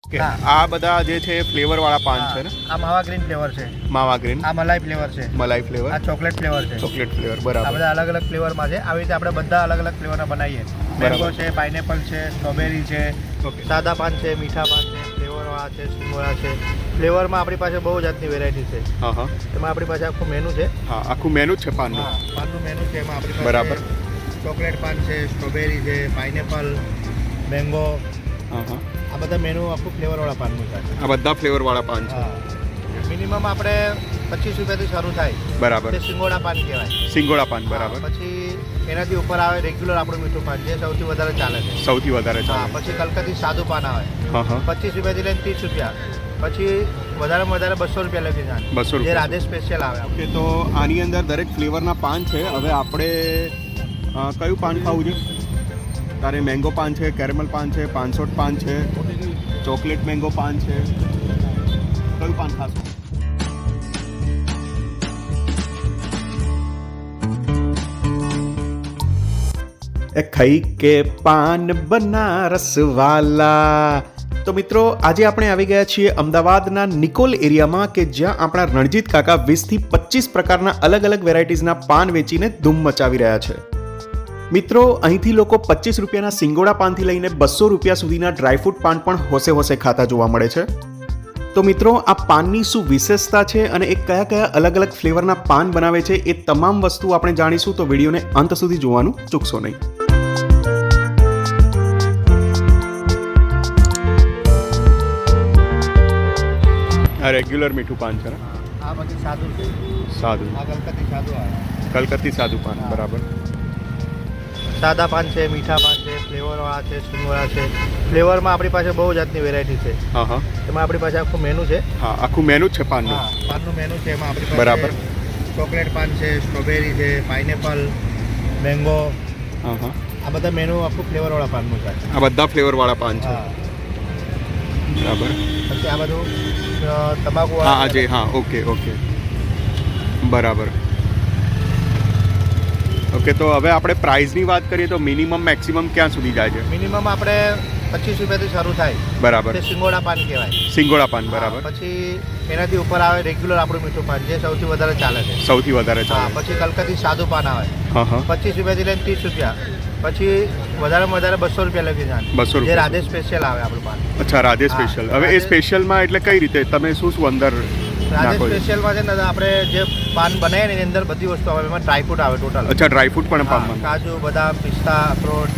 કે આ બધા જે છે ફ્લેવર વાળા પાન છે ને? આ માવા ગ્રીન ફ્લેવર છે, માવા ગ્રીન, આ મલાઈ ફ્લેવર છે, મલાઈ ફ્લેવર, આ ચોકલેટ ફ્લેવર છે, ચોકલેટ ફ્લેવર, આ બરાબર. બધા અલગ અલગ ફ્લેવરમાં છે. આવી રીતે આપણે બધા અલગ અલગ ફ્લેવરના બનાવીએ. મેંગો છે, પાઇનેપલ છે, સ્ટ્રોબેરી છે, ઓકે. સાદા પાન છે, મીઠા પાન છે, ફ્લેવરવાળા છે, સિંગોડા છે. ફ્લેવરમાં આપણી પાસે બહુ જાતની વેરાયટી છે. હા હા એમાં આપણી પાસે આખું મેનુ છે. હા, આખું મેનુ જ છે પાનનું. હા, પાનનું મેનુ છે. એમાં આપણી પાસે બરાબર. ચોકલેટ પાન છે, સ્ટ્રોબેરી છે, પાઇનેપલ, મેંગો, હા હા, આ બધા મેનુ આખું ફ્લેવરવાળા પાનનું છે. આ બધા ફ્લેવર વાળા પાન છે. હા, મિનિમમ આપણે 25 રૂપિયાથી શરૂ થાય. બરાબર. તે સિંગોડા પાન કહેવાય. સિંગોડા પાન, બરાબર. પછી એનાથી ઉપર આવે રેગ્યુલર આપણું મીઠું પાન, જે સૌથી વધારે ચાલે છે. સૌથી વધારે હા, ચાલે. પછી કલકત્તી સાદું પાન આવે, હા હા, 25 રૂપિયાથી લઈને 30 રૂપિયા. પછી વધારેમાં વધારે 200 રૂપિયા લગી જાય, 200 જે રૂપિયા. રાધે સ્પેશિયલ આવે. ઓકે, તો આની અંદર દરેક ફ્લેવરના પાન છે. હવે આપણે કયું પાન ખાવું છે? તારે મેંગો પાન છે, કેરેમલ પાન છે, પાનસોટ પાન છે, ચોકલેટ મેંગો પાન છે, કયું પાન ખાશો? ખાઈ કે પાન બનારસ વાલા. તો મિત્રો, આજે આપણે આવી ગયા છીએ અમદાવાદના નિકોલ એરિયામાં, કે જ્યાં આપણા રણજીત કાકા 20થી 25 પ્રકારના અલગ અલગ વેરાયટીઝના પાન વેચીને ધૂમ મચાવી રહ્યા છે. મિત્રો, અહીંથી લોકો 25 રૂપિયાના સિંગોડા પાનથી લઈને 200 રૂપિયા સુધીના ડ્રાયફ્રૂટ પાન પણ હોશે હોશે ખાતા જોવા મળે છે. તો મિત્રો, આ પાનની શું વિશેષતા છે અને એ કયા કયા અલગ અલગ ફ્લેવરના પાન બનાવે છે, એ તમામ વસ્તુ આપણે જાણીશું. તો વિડીયોને અંત સુધી જોવાનું ચૂકશો નહીં. આ રેગ્યુલર મીઠું પાન છે ને? આ પછી સાદું છે, સાદું, આ કલકત્તી સાદું આવે. કલકત્તી સાદું પાન, બરાબર. સાદા પાન છે, મીઠા પાન છે, ફ્લેવરવાળા છે, સિંગોડા છે. ફ્લેવરમાં આપણી પાસે બહુ જાતની વેરાયટી છે. હા હા, એમાં આપણી પાસે આખું મેનુ છે. હા, આખું મેનુ જ છે પાનનું. હા, પાનનું મેનુ છે. એમાં આપણી પાસે બરાબર. ચોકલેટ પાન છે, સ્ટ્રોબેરી છે, પાઇનેપલ, મેંગો, હા હા, આ બધા મેનુ આખું ફ્લેવરવાળા પાનનું છે. આ બધા ફ્લેવર વાળા પાન છે. હા, બરાબર. પછી આ બધું તમાકુ. હા આજે, હા, ઓકે ઓકે, બરાબર. ઓકે, તો હવે આપણે પ્રાઇસની વાત કરીએ તો મિનિમમ મેક્સિમમ ક્યાં સુધી જાય છે? મિનિમમ આપણે 25 રૂપિયાથી શરૂ થાય. બરાબર. તે સિંગોડા પાન કહેવાય. સિંગોડા પાન, બરાબર. હા, પછી એનાથી ઉપર આવે રેગ્યુલર આપણું મીઠું પાન, જે સૌથી વધારે ચાલે છે. સૌથી વધારે હા, ચાલે. પછી કલકત્તી સાદું પાન આવે, હા હા, 25 રૂપિયાથી લઈને 30 રૂપિયા. પછી વધારેમાં વધારે 200 રૂપિયા લગી જાય, 200 જે રૂપિયા. રાધે સ્પેશિયલ આવે આપણું પાન. અચ્છા, રાધે હા, સ્પેશિયલ. હવે એ રાધે- સ્પેશિયલમાં એટલે કઈ રીતે તમે શું શું અંદર રાધે નાખો છો? સ્પેશિયલમાં છે ને આપણે જે પાન બનાવીએ ને એની અંદર બધી વસ્તુ આવે. એમાં ડ્રાયફ્રૂટ આવે ટોટલ. અચ્છા, ડ્રાયફ્રૂટ પણ હા, પાનમાં, કાજુ, બદામ, પિસ્તા, અખરોટ,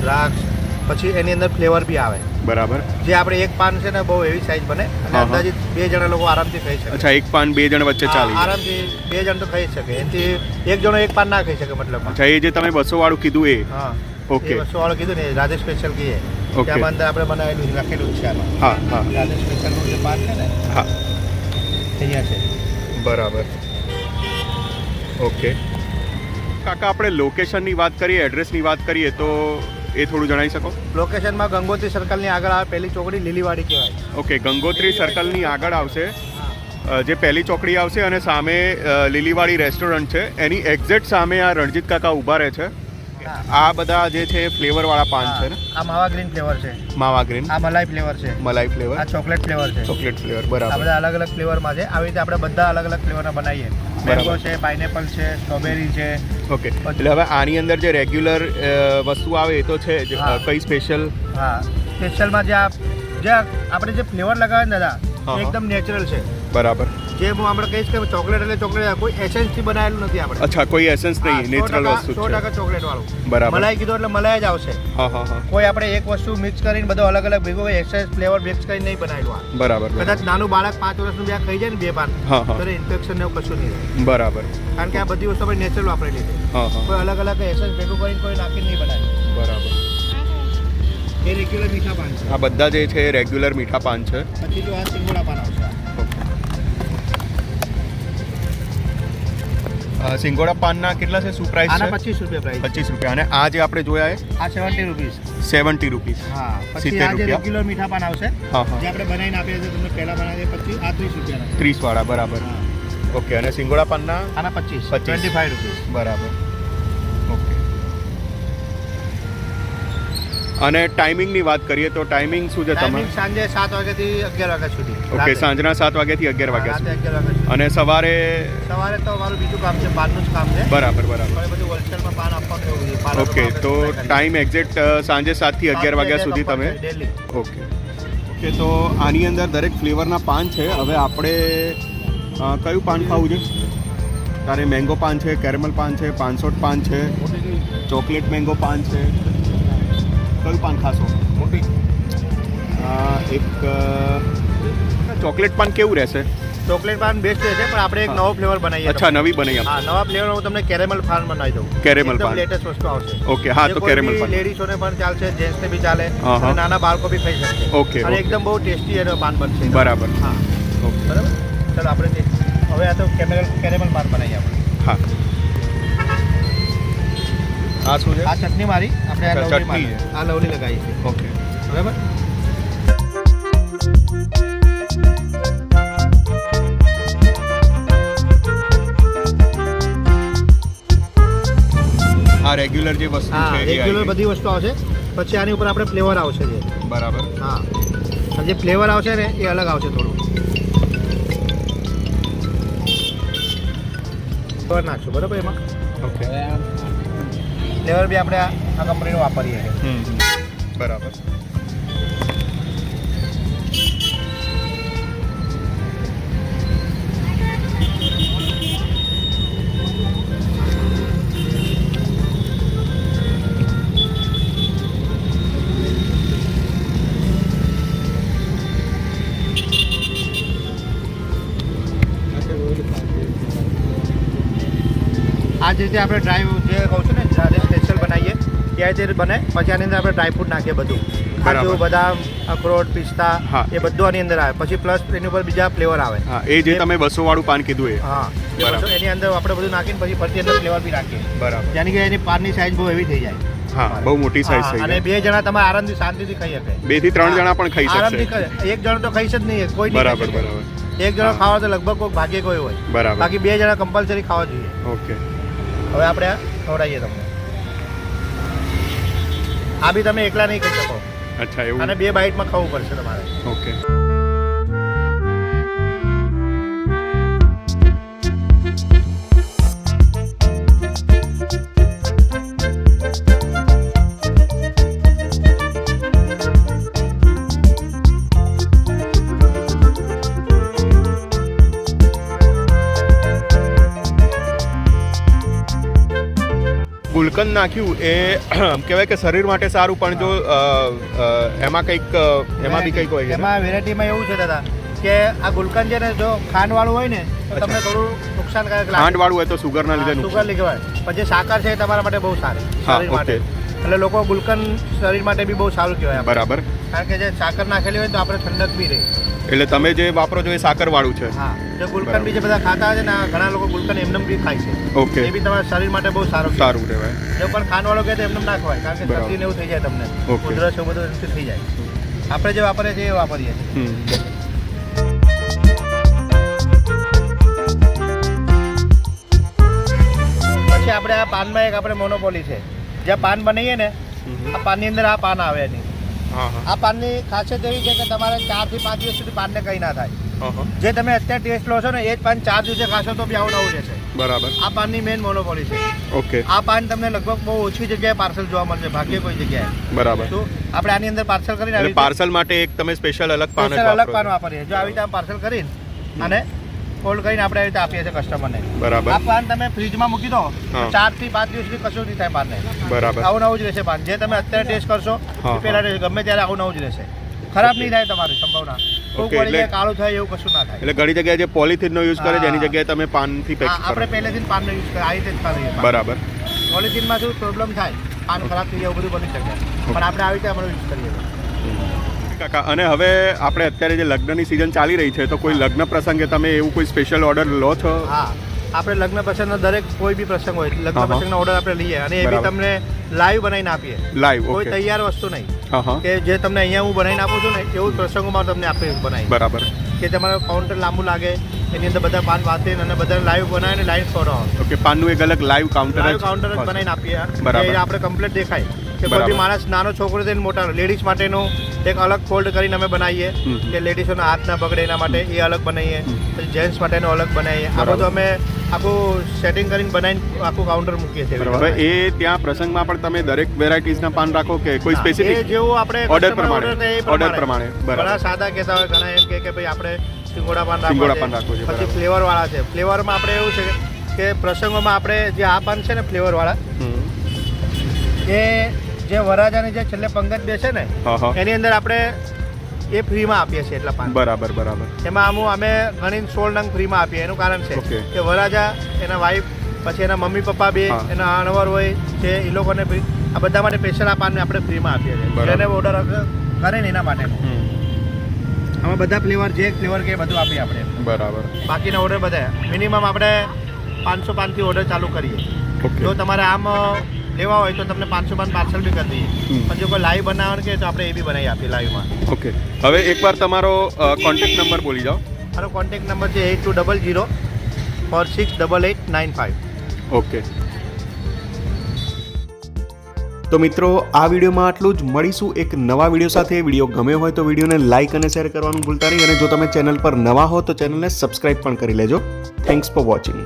દ્રાક્ષ. પછી એની અંદર ફ્લેવર બી આવે. બરાબર. જે આપણે એક પાન છે ને બહુ એવી સાઈઝ બને, અને હા, અંદાજિત 2 જણા લોકો આરામથી ખાઈ શકે. અચ્છા, એક પાન 2 જણ વચ્ચે હા, ચાલી જાય. આરામથી 2 જણ તો ખાઈ જ શકે. એનાથી એક જણો એક પાન ના ખાઈ શકે મતલબ. અચ્છા, એ જે તમે 200 વાળું કીધું એ? હા, ઓકે. એ 200 વાળું કીધું ને, રાધે સ્પેશિયલ કહીએ. ઓકે. ત્યાં અંદર આપણે બનાવેલું છે, લખેલું જ છે આમાં. હા હા રાધે સ્પેશિયલનું જે પાન છે ને હા, અહીંયા છે. બરાબર. ઓકે કાકા, આપણે લોકેશનની વાત કરીએ, એડ્રેસની વાત કરીએ, તો એ થોડું જણાવી શકો? લોકેશનમાં ગંગોત્રી સર્કલની આગળ આવે પહેલી ચોકડી લીલીવાડી કહેવાય. ઓકે, ગંગોત્રી સર્કલની આગળ આવશે જે પહેલી ચોકડી આવશે, અને સામે લીલીવાડી રેસ્ટોરન્ટ છે, એની એક્ઝેક્ટ સામે આ રણજીત કાકા ઊભા રહે છે. આ બધા જે છે ફ્લેવર વાળા પાન છે ને? આ માવા ગ્રીન ફ્લેવર છે, માવા ગ્રીન, આ મલાઈ ફ્લેવર છે, મલાઈ ફ્લેવર, આ ચોકલેટ ફ્લેવર છે. ચોકલેટ ફ્લેવર, આ બરાબર. બધા અલગ અલગ ફ્લેવરમાં છે. આવી રીતે આપણે બધા અલગ અલગ ફ્લેવરના બનાવીએ. મેંગો છે, પાઇનેપલ છે, સ્ટ્રોબેરી છે. ઓકે, એટલે હવે આની અંદર જે રેગ્યુલર વસ્તુ આવે એ તો છે જ. હા. કઈ સ્પેશિયલ? હા, સ્પેશિયલમાં જે આપણે જે ફ્લેવર લગાવે ને દાદા, હા, એ એકદમ નેચરલ છે. બરાબર. જે હું આપણે કહીશ કે ચોકલેટ એટલે ચોકલેટ, કોઈ એસેન્સથી બનાવેલું નથી આપણે. અચ્છા, કોઈ એસેન્સ નહીં, નેચરલ વસ્તુ છે. 100% ચોકલેટ વાળું. બરાબર. મલાઈ કીધું એટલે મલાઈ જ આવશે. હા હા હા, કોઈ આપણે એક વસ્તુ મિક્સ કરીને બધો અલગ અલગ ભેગો એક્સેસ ફ્લેવર મિક્સ કરીને નહીં બનાવેલું. આ બરાબર. કદાચ નાનું બાળક 5 વર્ષનું બે ખાઈ જાય ને 2 પાન, હા હા, તો ઇન્ફેક્શન ને એવું કશું નહીં રહે. બરાબર. કારણ કે આ બધી વસ્તુ આપણે નેચરલ વાપરેલી છે. હા હા, કોઈ અલગ અલગ એસેન્સ ભેગું કરીને કોઈ નાખીને નહીં બનાવે. બરાબર. એ રેગ્યુલર મીઠા પાન છે. આ બધા જે છે રેગ્યુલર મીઠા પાન છે. પછી જો આ સિંગોડા પાન આવશે. સિંગોડા પાનના કેટલા છે? શું પ્રાઇસ આના છે? 25 રૂપિયા પ્રાઇસ. 25 રૂપિયા. અને આ જે આપણે જોયા એ આ 70 રૂપીસ. 70 રૂપીસ. હા, પછી 70 આ જે રૂપિયા. રેગ્યુલર મીઠા પાન આવશે, હા હા, જે આપણે બનાવીને આપીએ છીએ તમને પહેલા બનાવીએ, પછી આ 30 રૂપિયાના. 30 વાળા, બરાબર. ઓકે, અને સિંગોડા પાનના આના 25 25. 25 રૂપીસ. બરાબર. ઓકે, અને ટાઈમિંગની વાત કરીએ તો ટાઈમિંગ શું છે ટાઈમિંગ તમારે? સાંજે 7 વાગ્યાથી 11 વાગ્યા સુધી. ઓકે, રાતે. સાંજના 7 વાગ્યાથી 11 વાગ્યા રાતે સુધી. 11 વાગ્યા સુધી. અને સવારે સવારે તો અમારું બીજું કામ છે, પાનનું જ કામ છે. બરાબર બરાબર. હવે બધું હોલસેલમાં પાન આપવાનું એવું છે. પાર્લરમાં ઓકે, આપણે તો supply કરીએ. ટાઈમ એક્ઝેક્ટ સાંજે 7 થી 11 વાગ્યા સુધી તમે ડેલી. Okay okay. તો આની અંદર દરેક ફ્લેવરના પાન છે. હવે આપણે કયું પાન ખાવું છે? તારે મેંગો પાન છે, કેરેમલ પાન છે, પાનસોટ પાન છે, ચોકલેટ મેંગો પાન છે. કયું પાન ખાશો? એક ચોકલેટ પાન કેવું રહેશે? ચોકલેટ પાન બેસ્ટ છે, પણ આપણે એક નવો ફ્લેવર બનાવીએ. અચ્છા, નવી બનાવી હા, નવા ફ્લેવર હું તમને કેરેમલ પાન બનાવી દઉં. કેરેમલ પાન. લેટેસ્ટ વસ્તુ આવશે. ઓકે, હા, તો કેરેમલ પાન. લેડીઝોને પણ ચાલશે, જેન્ટ્સને બી ચાલે, હા, હા. અને નાના બાળકો બી ખાઈ શકશે. ઓકે, અને ઓકે. એકદમ બહુ ટેસ્ટી એનો પાન બનશે. બરાબર. હા, ઓકે, બરાબર. ચાલો આપણે હવે આ તો કેરેમલ પાન બનાવીએ આપણે. હા. આ શું છે? આ ચટણી મારી આપણે આ અચ્છા, લવલી ચટણી મારી આ લવલી લગાવી છે. ઓકે. બરાબર. આ રેગ્યુલર જે વસ્તુ હા, છે એ રેગ્યુલર આવી બધી વસ્તુ આવશે. પછી આની ઉપર આપણે ફ્લેવર આવશે જે. ગઈ. બરાબર. હા, અને જે ફ્લેવર આવશે ને એ અલગ આવશે થોડું. ફ્લેવર નાખશું બરાબર એમાં. ઓકે. ફ્લેવર બી આપણે આ કંપનીનું વાપરીએ છીએ. બરાબર. આ જ રીતે આપણે ડ્રાય જે કહું છું ને જે સ્પેશિયલ બનાવીએ એ રીતે બને. પછી આની અંદર આપણે ડ્રાયફ્રૂટ નાખીએ બધું. કાજુ, બરાબર. બદામ, અખરોટ, પિસ્તા હા. એ બધું આની અંદર આવે. પછી પ્લસ એની ઉપર બીજા ફ્લેવર આવે. હા, એ જે તમે 200 વાળું પાન કીધું એ. હા, એ બરાબર. બધું એની અંદર આપણે બધું નાખીને પછી ફરતી અંદર ફ્લેવર બી નાખીએ. બરાબર. યાની કે એની પાનની સાઈઝ બહુ એવી થઈ જાય. હા, બહુ મોટી સાઈઝ થઈ અને જાય. 2 જણા તમે આરામથી શાંતિથી ખાઈ શકે. 2 થી 3 જણા પણ ખાઈ આરામથી શકશે. ખાઈ. એક જણ તો ખાઈ જ નહીં, કોઈ નહીં બરાબર ખાઈ શકે. બરાબર. એક જણો હા. ખાવા તો લગભગ કોઈ ભાગ્ય કોઈ હોય. બરાબર. બાકી 2 જણા કમ્પલસરી ખાવા જોઈએ. ઓકે. હવે આપણે આ ખવડાવીએ તમને. આ બી તમે એકલા નહીં ખાઈ શકો. અચ્છા, એવું. અને 2 બાઈટમાં ખાવું પડશે તમારે. ઓકે. ગુલકંદ નાખ્યું એ કહેવાય કે શરીર માટે સારું, પણ જો એમાં કંઈક એમાં બી કંઈક હોય છે ને? એમાં વેરાયટીમાં એવું છે દાદા કે આ ગુલકંદ છે ને જો ખાંડવાળું હોય ને તો તમને થોડું નુકસાનકારક લાગે. ખાંડ વાળું હોય તો સુગરના લીધે સુગર નુકસાન. લીધે હોય. પણ જે સાકર છે એ તમારા માટે બહુ સારી હા, શરીર માટે. ઓકે. એટલે લોકો ગુલકંદ શરીર માટે બી બહુ સારું કહેવાય આપણે. બરાબર. કારણ કે જે સાકર નાખેલી હોય તો આપણે ઠંડક બી રહે. એટલે તમે જે વાપરો છો એ સાકર વાળું છે. હા, જે ગુલકંદ બી જે બધા ખાતા હોય છે ને ઘણા લોકો ગુલકંદ એમને બી ખાય છે. ઓકે. એ બી તમારા શરીર માટે બહુ સારું કહેવાય. સારું રહેવાય. જો પણ ખાંડવાળો કહે તો એમને ના ખવાય, કારણ કે બરાબર. શરદી ને એવું થઈ જાય તમને. ઓકે. ઉધરસ એવું બધું એનાથી થઈ જાય. આપણે જે વાપરીએ છીએ એ વાપરીએ છીએ. પછી આપણે આ પાનમાં એક આપણે મોનોપોલી છે. જે પાન બનાવીએ ને આ પાનની અંદર આ પાન આવે એની. હા હા. આ પાનની ખાસિયત એવી છે કે તમારે 4 થી 5 દિવસ સુધી પાનને કંઈ ના થાય. હા. જે તમે અત્યારે ટેસ્ટ લો છો ને એ જ પાન 4 દિવસે ખાશો તો બી આવું નવું રહેશે. બરાબર. આ પાનની મેઇન મોનોપોલી છે. ઓકે. આ પાન તમને લગભગ બહુ ઓછી જગ્યાએ પાર્સલ જોવા મળશે, ભાગ્ય કોઈ જગ્યાએ. બરાબર. શું આપણે આની અંદર પાર્સલ કરીને એટલે પાર્સલ માટે એક તમે સ્પેશિયલ અલગ પાન જ અલગ પાન વાપરો છો. વાપરીએ. જો આવી રીતે પાર્સલ કરીને અને ફોલ્ડ કરીને આપણે આવી રીતે આપીએ છીએ કસ્ટમરને. બરાબર. આ પાન તમે ફ્રીજમાં મૂકી દો હા. 4 થી 5 દિવસ સુધી કશું નહીં થાય પાનને. બરાબર. આવું નવું જ રહેશે પાન. જે તમે અત્યારે ટેસ્ટ કરશો હા, એ પહેલા રહેશે. ગમે ત્યારે આવું નવું જ રહેશે. ખરાબ નહીં થાય તમારી સંભાવના. ફૂગ ઓકે, પડી જાય, એટલે- કાળું થાય એવું કશું ના થાય. એટલે ઘણી જગ્યાએ જે પોલિથીનનો યુઝ કરે છે એની હા. જગ્યાએ તમે પાનથી પેક હા, કરો. આપણે પહેલેથી જ પાનનો યુઝ કરીએ. આ રીતે જ કરીએ પાન. બરાબર. પોલિથીનમાં શું પ્રોબ્લેમ થાય, પાન ખરાબ થઈ જાય એવું બધું બની શકે. પણ આપણે આવી રીતે આપણે યુઝ કરીએ છીએ. કાકા, અને હવે આપણે અત્યારે જે લગ્નની સિઝન ચાલી રહી છે તો કોઈ લગ્ન પ્રસંગે તમે એવું કોઈ સ્પેશિયલ ઓર્ડર લો છો? હા, આપણે લગ્ન પ્રસંગનો દરેક કોઈ બી પ્રસંગ હોય લગ્ન હા, હા. પ્રસંગનો ઓર્ડર આપણે લઈએ અને એ બી બરાબર. તમને લાઈવ બનાવીને આપીએ. લાઈવ. કોઈ ઓકે. તૈયાર વસ્તુ નહીં હા હા. કે જે તમને અહીંયા હું બનાવીને આપું છું ને એવું જ પ્રસંગોમાં તમને આપી બનાવી. બરાબર. કે તમારું કાઉન્ટર લાંબુ લાગે એની અંદર બધા પાન વાતે અને બધા લાઈવ બનાવીને લાઈવ ખવડાવો. ઓકે, પાનનું એક અલગ લાઈવ કાઉન્ટર લાઈવ કાઉન્ટર જ બનાવીને આપીએ. બરાબર. એ આપણે કમ્પ્લીટ દેખાય. કે કોઈ બી માણસ નાનો છોકરો થઈને મોટા લેડીઝ માટેનું એક અલગ ફોલ્ડ કરીને અમે બનાવીએ કે લેડીઝોનો હાથ ના બગડે એના માટે એ અલગ બનાવીએ, પછી જેન્ટ્સ માટેનું અલગ બનાવીએ. આ બધું અમે આખું સેટિંગ કરીને બનાવીને આખું કાઉન્ટર મૂકીએ છીએ. હવે એ ત્યાં પ્રસંગમાં પણ તમે દરેક વેરાયટીઝના પાન રાખો કે કોઈ એ સ્પેસિફિક જેવું આપણે ઓર્ડર customer પ્રમાણે? order કરે એ ઓર્ડર પ્રમાણે, બરાબર. ઘણા સાદા કહેતા હોય, ઘણા એમ કે ભાઈ આપણે સિંગોડા પાન સિંગોડા પાન રાખવું છે, પછી બરાબર. ફ્લેવર વાળા છે. ફ્લેવરમાં આપણે એવું છે કે પ્રસંગોમાં આપણે જે આ પાન છે ને ફ્લેવર વાળા, એ જે વરરાજાની જે છેલ્લે પંગત બેસે ને એની અંદર આપણે એ ફ્રીમાં આપીએ છીએ એટલા પાન. બરાબર બરાબર. એમાં અમે ગણીને 16 નંગ ફ્રીમાં આપીએ. એનું કારણ છે Okay. કે વરરાજા, એના વાઈફ, પછી એના મમ્મી પપ્પા બે, હા. એના અણવર હોય છે, એ લોકોને આ બધા માટે સ્પેશિયલ આ પાનને આપણે ફ્રીમાં આપીએ છીએ. બરાબર. જેને ઓર્ડર કરે ને એના માટેનું. આમાં બધા ફ્લેવર જે ફ્લેવર કે એ બધું આપીએ આપણે. બરાબર. બાકીના ઓર્ડર બધા મિનિમમ આપણે 500 પાનથી ઓર્ડર ચાલુ કરીએ. ઓકે. જો તમારે આમ લેવા હોય તો તમને 500 પાન પાર્સલ બી કરી દઈએ. પણ જો કોઈ લાઈવ બનાવવાનું કહે તો આપણે એ બી બનાવી આપીએ લાઈવમાં. ઓકે. હવે એકવાર તમારો કોન્ટેક્ટ નંબર બોલી જાઓ. મારો કોન્ટેક્ટ નંબર છે 8200 468895. ઓકે. તો મિત્રો, આ વિડીયોમાં આટલું જ. મળીશું એક નવા વિડીયો સાથે. વિડીયો ગમ્યો હોય તો વિડીયોને લાઇક અને શેર કરવાનું ભૂલતા નહીં. અને જો તમે ચેનલ પર નવા હો તો ચેનલને સબસ્ક્રાઇબ પણ કરી લેજો. Thanks for watching.